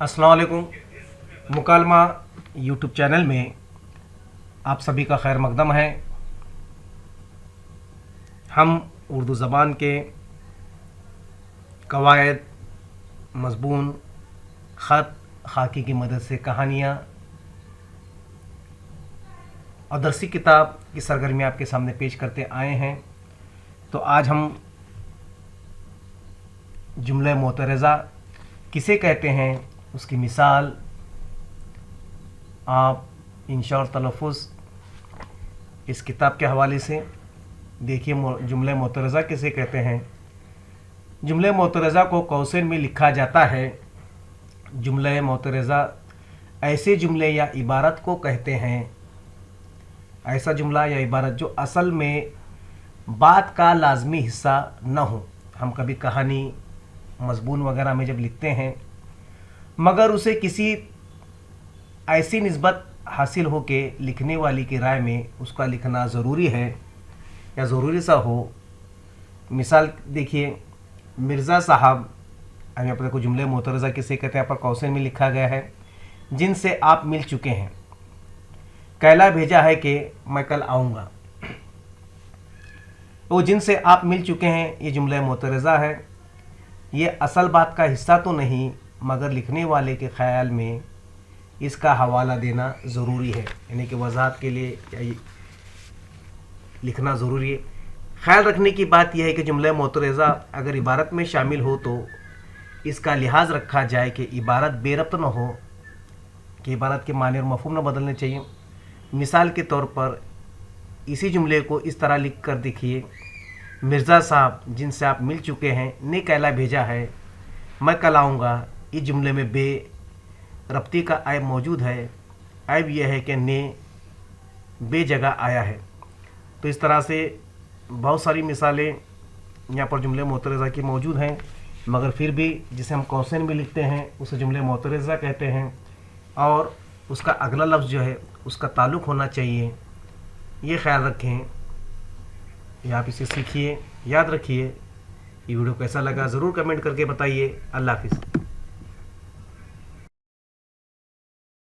अस्सलाम वालेकुम। मुकालमा YouTube channel में आप सभी का खैर मकदम है। हम उर्दू ज़बान के कवायद, मज़मून, ख़त, ख़ाकी की मदद से कहानियाँ और दरसी किताब की सरगर्मी आपके सामने पेश करते आए हैं। तो आज हम जुमले मोतरज़ा किसे कहते हैं, उसकी मिसाल आप इंशा और तलफ़ुज़ इस किताब के हवाले से देखिए। जुमले मोतरज़ा किसे कहते हैं। जुमले मोतरज़ा को कौसैन में लिखा जाता है। जुमले मोतरज़ा ऐसे जुमले या इबारत को कहते हैं, ऐसा जुमला या इबारत जो असल में बात का लाजमी हिस्सा न हो। हम कभी कहानी, मज़मून वगैरह में जब लिखते हैं मगर उसे किसी ऐसी निस्बत हासिल हो के लिखने वाली की राय में उसका लिखना ज़रूरी है या ज़रूरी सा हो। मिसाल देखिए, मिर्ज़ा साहब, हमें अपने को जुमले मोतरज़ा किसे कहते हैं पर कौसैन में लिखा गया है, जिनसे आप मिल चुके हैं, कहला भेजा है कि मैं कल आऊँगा। वो जिनसे आप मिल चुके हैं ये जुमला मोतरज़ा है। ये असल बात का हिस्सा तो नहीं मगर लिखने वाले के ख़याल में इसका हवाला देना ज़रूरी है, यानी कि वज़ाहत के लिए लिखना ज़रूरी है। ख्याल रखने की बात यह है कि जुमला मोतरज़ा अगर इबारत में शामिल हो तो इसका लिहाज रखा जाए कि इबारत बेरब्त न हो, कि इबारत के माने और मफ़हूम न बदलने चाहिए। मिसाल के तौर पर इसी जुमले को इस तरह लिख कर देखिए, मिर्ज़ा साहब जिनसे आप मिल चुके हैं ने कहला भेजा है मैं कल आऊँगा। इस जुमले में बे रब्ती का ऐब मौजूद है। ऐब यह है कि ने बे जगह आया है। तो इस तरह से बहुत सारी मिसालें यहाँ पर जुमले मोतरज़ा की मौजूद हैं, मगर फिर भी जिसे हम कौसैन में लिखते हैं उसे जुमले मोतरज़ा कहते हैं और उसका अगला लफ्ज़ जो है उसका ताल्लुक़ होना चाहिए। ये ख्याल रखें या आप इसे सीखिए, याद रखिए। ये वीडियो कैसा लगा ज़रूर कमेंट करके बताइए। अल्लाह हाफ़िज़।